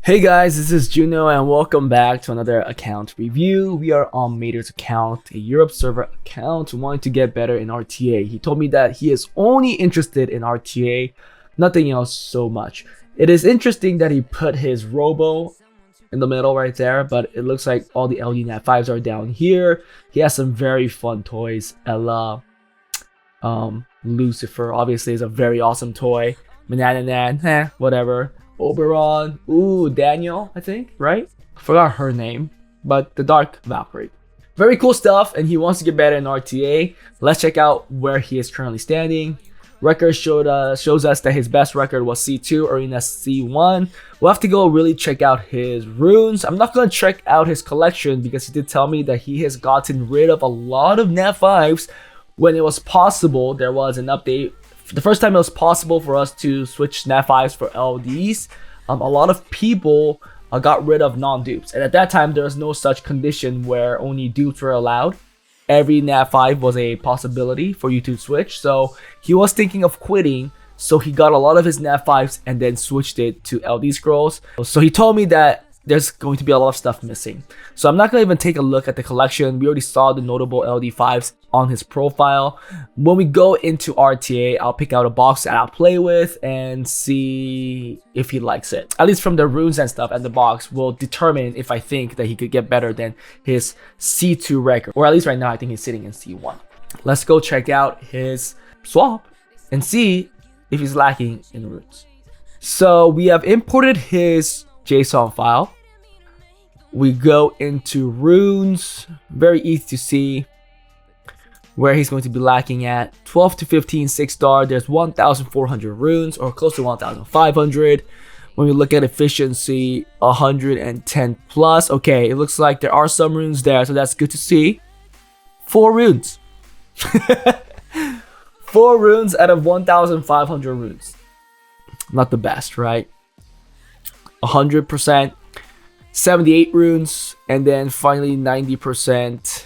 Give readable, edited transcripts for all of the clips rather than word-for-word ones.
Hey guys, this is Juno and welcome back to another account review. We are on Maider's account, a Europe server account, wanting to get better in RTA. He told me that he is only interested in RTA, nothing else so much. It is interesting that he put his Robo in the middle right there, but it looks like all the LD Nat 5s are down here. He has some very fun toys. Ella, Lucifer obviously is a very awesome toy. Manananan, whatever. Oberon, ooh, Daniel, I think, right? Forgot her name, but the Dark Valkyrie. Very cool stuff, and he wants to get better in RTA. Let's check out where he is currently standing. Record shows us that his best record was C2, Arena C1. We'll have to go really check out his runes. I'm not going to check out his collection because he did tell me that he has gotten rid of a lot of Nat 5s when it was possible. There was an update. The first time it was possible for us to switch Nat 5s for LDs, a lot of people got rid of non-dupes. And at that time, there was no such condition where only dupes were allowed. Every Nat 5 was a possibility for you to switch. So he was thinking of quitting. So he got a lot of his Nat 5s and then switched it to LD scrolls. So he told me that there's going to be a lot of stuff missing. So I'm not going to even take a look at the collection. We already saw the notable LD5s on his profile. When we go into RTA, I'll pick out a box that I'll play with and see if he likes it. At least from the runes and stuff and the box will determine if I think that he could get better than his C2 record. Or at least right now, I think he's sitting in C1. Let's go check out his swap and see if he's lacking in runes. So we have imported his JSON file. We go into runes, very easy to see where he's going to be lacking at. 12 to 15 6-star, there's 1,400 runes or close to 1,500. When we look at efficiency, 110 plus. Okay, it looks like there are some runes there, so that's good to see. 4 runes. 4 runes out of 1,500 runes. Not the best, right? 100%. 78 runes, and then finally 90%,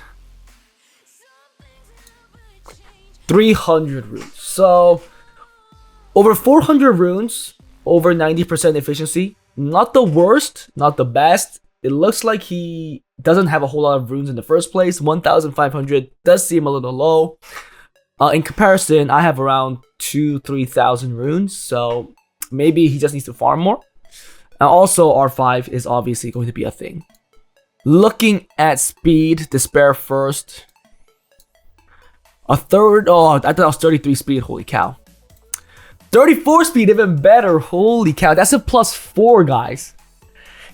300 runes. So over 400 runes, over 90% efficiency. Not the worst, not the best. It looks like he doesn't have a whole lot of runes in the first place. 1,500 does seem a little low. In comparison, I have around 2,000-3,000 runes, so maybe he just needs to farm more. And also, R5 is obviously going to be a thing. Looking at speed, despair first. A third, oh, I thought it was 33 speed, holy cow. 34 speed, even better, holy cow. That's a +4, guys.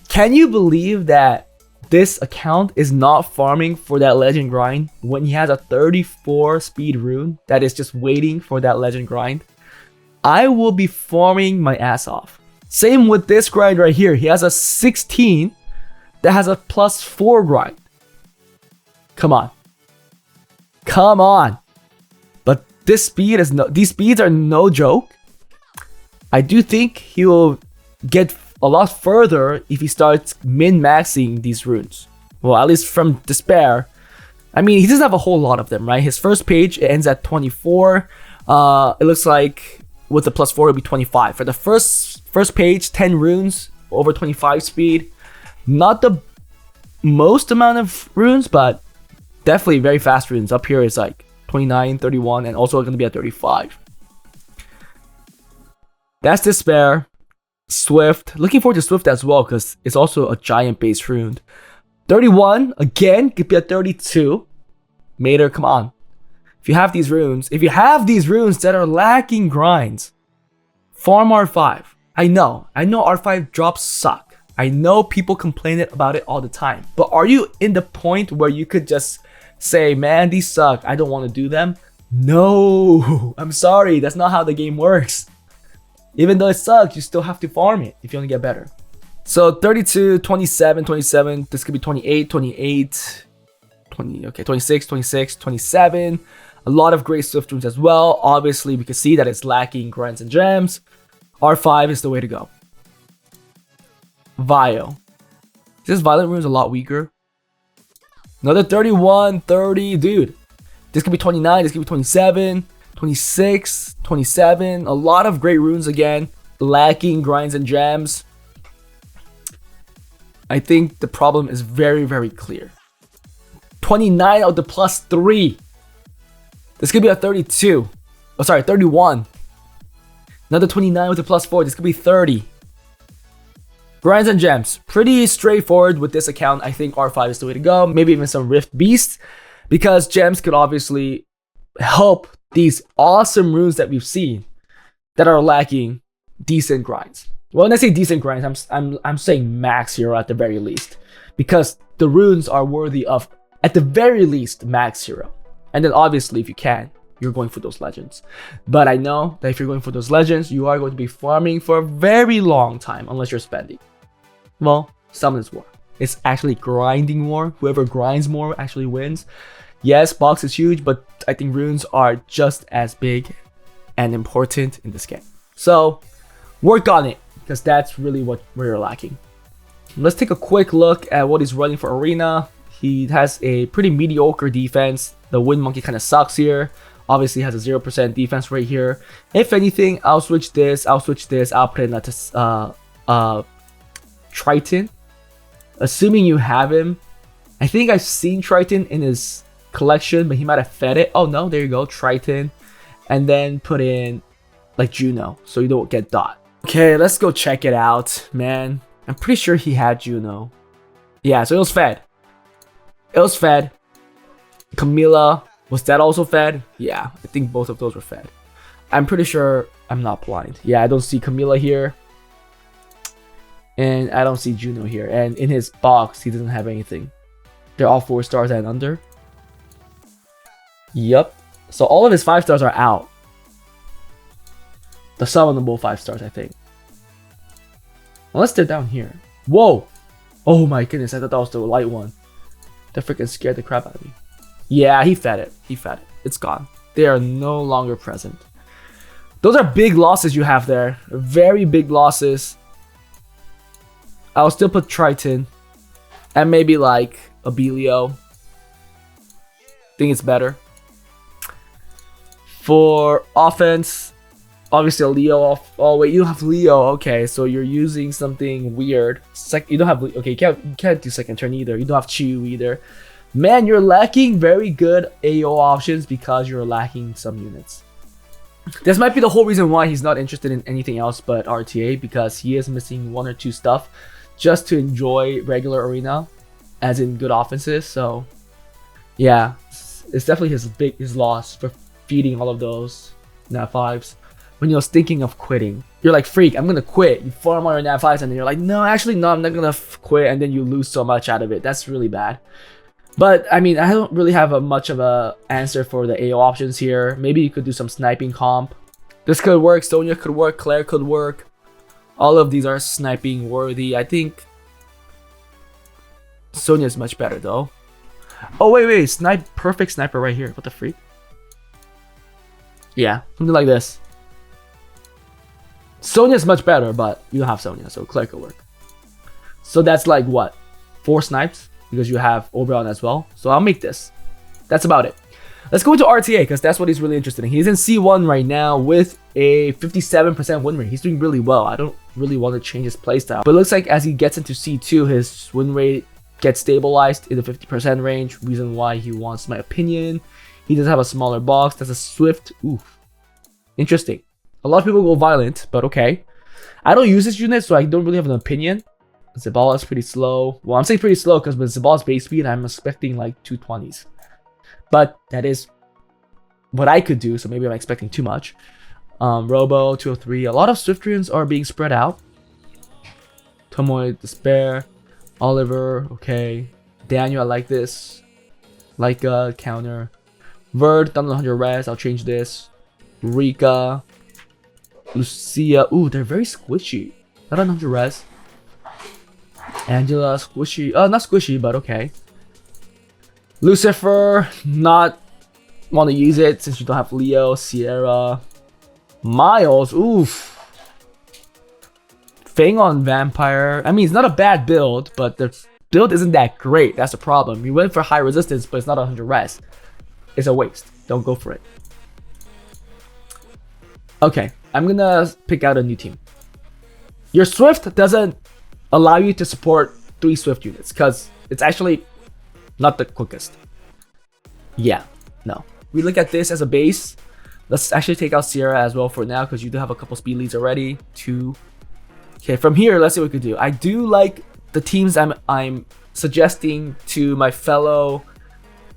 Can you believe that this account is not farming for that legend grind when he has a 34 speed rune that is just waiting for that legend grind? I will be farming my ass off. Same with this grind right here. He has a 16 that has a +4 grind. Come on. Come on. But this speed is these speeds are no joke. I do think he will get a lot further if he starts min-maxing these runes. Well, at least from despair. I mean, he doesn't have a whole lot of them, right? His first page, it ends at 24. It looks like with the +4, it'll be 25. For the first page, 10 runes, over 25 speed. Not the most amount of runes, but definitely very fast runes. Up here is like 29, 31, and also going to be at 35. That's Despair. Swift. Looking forward to Swift as well, because it's also a giant base rune. 31, again, could be at 32. Maider, come on. If you have these runes that are lacking grinds, farm R5. I know R5 drops suck. I know people complain about it all the time. But are you in the point where you could just say, man, these suck, I don't want to do them? No, I'm sorry, that's not how the game works. Even though it sucks, you still have to farm it if you want to get better. So 32, 27, 27, this could be 28, 28, 20, okay, 26, 26, 27. A lot of great Swift runes as well. Obviously, we can see that it's lacking grinds and gems. R5 is the way to go. Vio. This Violent rune is a lot weaker. Another 31, 30, dude. This could be 29, this could be 27, 26, 27. A lot of great runes again. Lacking grinds and gems. I think the problem is very, very clear. 29 of the +3. This could be a 32. Oh, sorry, 31. Another 29 with the +4. This could be 30. Grinds and gems. Pretty straightforward with this account. I think R5 is the way to go. Maybe even some Rift Beasts. Because gems could obviously help these awesome runes that we've seen that are lacking decent grinds. Well, when I say decent grinds, I'm saying max hero at the very least. Because the runes are worthy of, at the very least, max hero. And then obviously, if you can, you're going for those legends. But I know that if you're going for those legends, you are going to be farming for a very long time unless you're spending. Well, Summoners War. It's actually grinding war. Whoever grinds more actually wins. Yes, box is huge, but I think runes are just as big and important in this game. So, work on it, because that's really what we're lacking. Let's take a quick look at what he's running for Arena. He has a pretty mediocre defense. The Wind Monkey kind of sucks here. Obviously has a 0% defense right here. If anything, I'll switch this. I'll put in a Triton. Assuming you have him. I think I've seen Triton in his collection, but he might have fed it. Oh no, there you go, Triton. And then put in like Juno, so you don't get dot. Okay, let's go check it out, man. I'm pretty sure he had Juno. Yeah, so it was fed. It was fed. Camilla, was that also fed? Yeah, I think both of those were fed. I'm pretty sure I'm not blind. Yeah, I don't see Camilla here. And I don't see Juno here. And in his box, he doesn't have anything. They're all 4 stars and under. Yup. So all of his 5 stars are out. The summonable 5 stars, I think. Unless they're down here. Whoa! Oh my goodness, I thought that was the light one. That freaking scared the crap out of me. Yeah, he fed it. He fed it. It's gone. They are no longer present. Those are big losses you have there. Very big losses. I'll still put Triton. And maybe like a Belio. Think it's better. For offense, obviously a Leo off. Oh wait, you don't have Leo. Okay, so you're using something weird. You don't have. Okay, you can't do second turn either. You don't have Chew either. Man, you're lacking very good AO options because you're lacking some units. This might be the whole reason why he's not interested in anything else but RTA, because he is missing 1 or 2 stuff just to enjoy regular arena, as in good offenses. So yeah, it's definitely his loss for feeding all of those nat 5s. When you're thinking of quitting, you're like, freak, I'm gonna quit. You farm all your nat 5s and then you're like, no, actually no, I'm not gonna quit, and then you lose so much out of it. That's really bad. But I mean, I don't really have much of a answer for the AO options here. Maybe you could do some sniping comp. This could work. Sonya could work. Claire could work. All of these are sniping worthy. I think Sonya is much better though. Oh wait, perfect sniper right here. What the freak? Yeah, something like this. Sonya is much better, but you don't have Sonya, so Claire could work. So that's like what? 4 snipes? Because you have Oberon as well. So I'll make this. That's about it. Let's go into RTA, because that's what he's really interested in. He's in C1 right now with a 57% win rate. He's doing really well. I don't really want to change his playstyle. But it looks like as he gets into C2, his win rate gets stabilized in the 50% range. Reason why he wants my opinion. He does have a smaller box. That's a Swift. Oof. Interesting. A lot of people go Violent, but okay. I don't use this unit, so I don't really have an opinion. Zabala is pretty slow. Well, I'm saying pretty slow because with Zabala's base speed, I'm expecting like 220s. But that is what I could do, so maybe I'm expecting too much. Robo, 203. A lot of Swiftrians are being spread out. Tomoe, Despair. Oliver, okay. Daniel, I like this. Leica, counter. Verd, 100 res. I'll change this. Rika. Lucia. Ooh, they're very squishy. Not 100 res. Angela, squishy. Not squishy, but okay. Lucifer, not want to use it since you don't have Leo. Sierra. Miles, oof. Fang on Vampire. I mean, it's not a bad build, but the build isn't that great. That's the problem. You went for high resistance, but it's not 100 res. It's a waste. Don't go for it. Okay, I'm gonna pick out a new team. Your Swift doesn't allow you to support 3 Swift units, because it's actually not the quickest. Yeah, no. We look at this as a base. Let's actually take out Sierra as well for now, because you do have a couple speed leads already. 2. Okay, from here, let's see what we could do. I do like the teams I'm suggesting to my fellow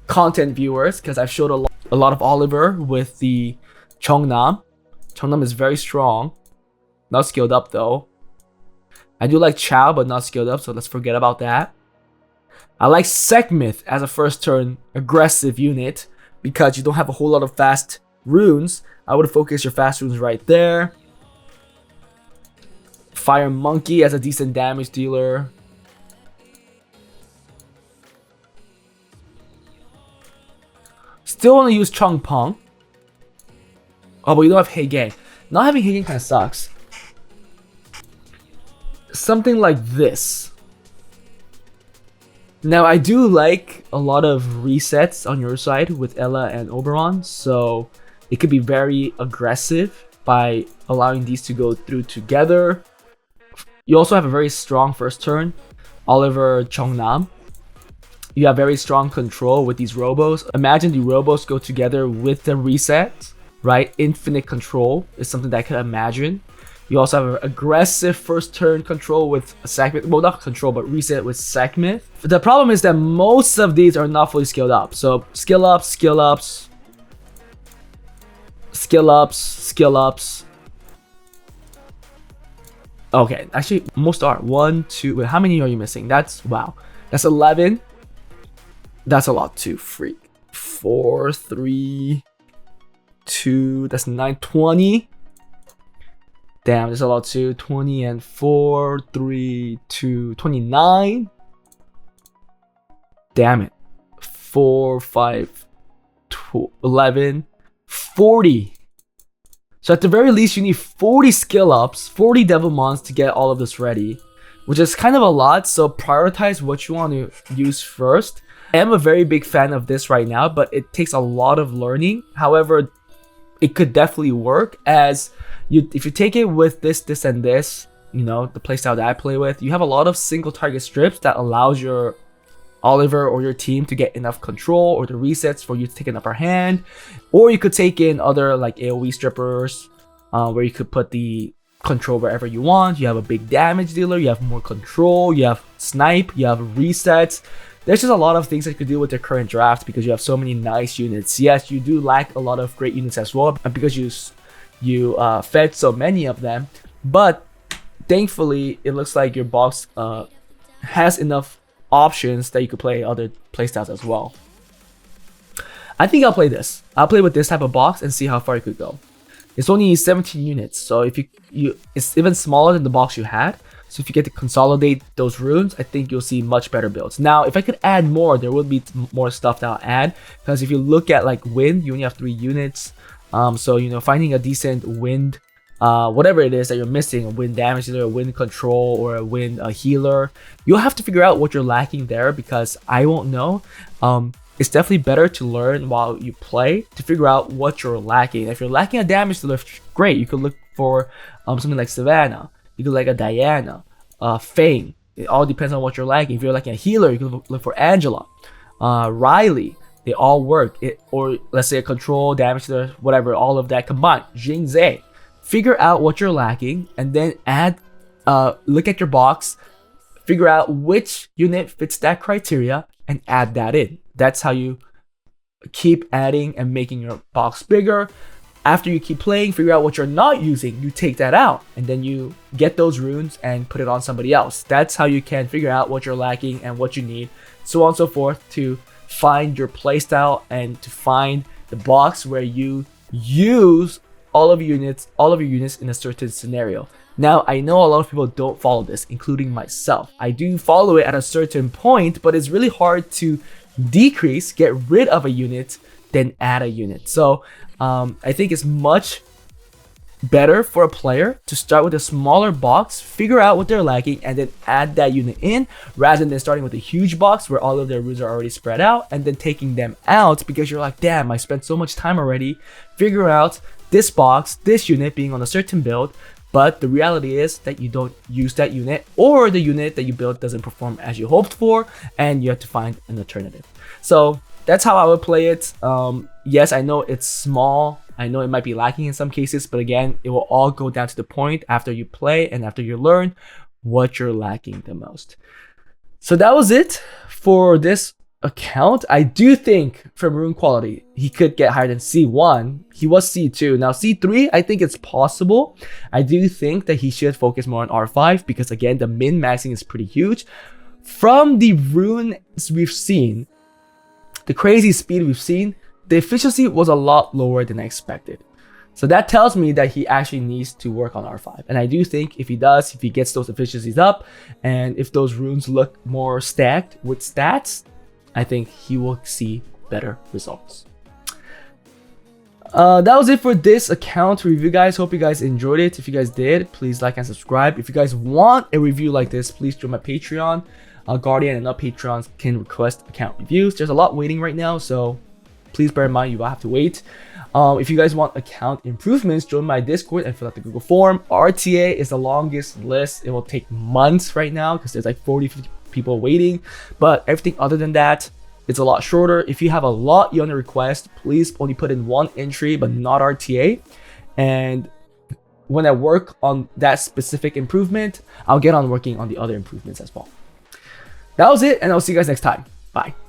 content viewers, because I've showed a lot of Oliver with the Cheongnam. Cheongnam is very strong. Not skilled up though. I do like Chow, but not skilled up, so let's forget about that. I like Sekhmet as a first turn aggressive unit, because you don't have a whole lot of fast runes. I would focus your fast runes right there. Fire Monkey as a decent damage dealer. Still want to use Chung Peng. Oh, but you don't have Hei-Gang. Not having Hei-Gang kind of sucks. Something like this. Now, I do like a lot of resets on your side with Ella and Oberon, so it could be very aggressive by allowing these to go through together. You also have a very strong first turn, Oliver Cheongnam. You have very strong control with these robos. Imagine the robos go together with the reset, right? Infinite control is something that I can imagine. You also have an aggressive first turn control with Sekhmet. Well, not control, but reset with Sekhmet. The problem is that most of these are not fully skilled up. So skill ups, skill ups, skill ups, skill ups. Okay, actually, most are. 1, 2, wait, how many are you missing? That's, wow. That's 11. That's a lot too, freak. 4, 3, 2, that's 9, 20. Damn, there's a lot too. 20 and 4, 3, 2, 29. Damn it. 4, 5, 11, 40. So at the very least, you need 40 skill ups, 40 devil mons to get all of this ready, which is kind of a lot. So prioritize what you want to use first. I am a very big fan of this right now, but it takes a lot of learning. However, it could definitely work as if you take it with this, and this, you know, the playstyle that I play with, you have a lot of single target strips that allows your Oliver or your team to get enough control or the resets for you to take an upper hand. Or you could take in other like AoE strippers where you could put the control wherever you want. You have a big damage dealer, you have more control, you have snipe, you have resets. There's just a lot of things that you could do with the current draft because you have so many nice units. Yes, you do lack a lot of great units as well because you fed so many of them. But thankfully, it looks like your box has enough options that you could play other playstyles as well. I think I'll play this. I'll play with this type of box and see how far you could go. It's only 17 units, so if it's even smaller than the box you had. So if you get to consolidate those runes, I think you'll see much better builds. Now, if I could add more, there would be more stuff that I'll add. Because if you look at like wind, you only have 3 units. So, you know, finding a decent wind, whatever it is that you're missing, a wind damage dealer, a wind control, or a wind healer, you'll have to figure out what you're lacking there because I won't know. It's definitely better to learn while you play to figure out what you're lacking. If you're lacking a damage dealer, great. You could look for something like Savannah. You could like a Diana, Fang. It all depends on what you're lacking. If you're lacking a healer, you can look for Angela, Riley. They all work. Or let's say a control, damage dealer, whatever, all of that combined. Jing Zhe. Figure out what you're lacking and then add, look at your box, figure out which unit fits that criteria and add that in. That's how you keep adding and making your box bigger. After you keep playing, figure out what you're not using, you take that out and then you get those runes and put it on somebody else. That's how you can figure out what you're lacking and what you need, so on and so forth, to find your playstyle and to find the box where you use all of your units in a certain scenario. Now, I know a lot of people don't follow this, including myself. I do follow it at a certain point, but it's really hard to decrease, get rid of a unit, then add a unit. So I think it's much better for a player to start with a smaller box, figure out what they're lacking, and then add that unit in, rather than starting with a huge box where all of their runes are already spread out and then taking them out because you're like, damn, I spent so much time already figuring out this box, this unit being on a certain build, but the reality is that you don't use that unit, or the unit that you built doesn't perform as you hoped for, and you have to find an alternative. So that's how I would play it. Yes, I know it's small. I know it might be lacking in some cases, but again, it will all go down to the point after you play and after you learn what you're lacking the most. So that was it for this account. I do think from rune quality, he could get higher than C1. He was C2. Now C3, I think it's possible. I do think that he should focus more on R5 because again, the min-maxing is pretty huge. From the runes we've seen, the crazy speed we've seen, the efficiency was a lot lower than I expected. So that tells me that he actually needs to work on R5. And I do think if he does, if he gets those efficiencies up, and if those runes look more stacked with stats, I think he will see better results. That was it for this account review, guys. Hope you guys enjoyed it. If you guys did, please like and subscribe. If you guys want a review like this, please join my Patreon. Guardian and not Patrons can request account reviews. There's a lot waiting right now, so please bear in mind you will have to wait. If you guys want account improvements, join my Discord and fill out the Google form. RTA is the longest list. It will take months right now because there's like 50 people waiting, but everything other than that, it's a lot shorter. If you have a lot you want to request, please only put in one entry but not RTA, and when I work on that specific improvement, I'll get on working on the other improvements as well. That was it, and I'll see you guys next time. Bye.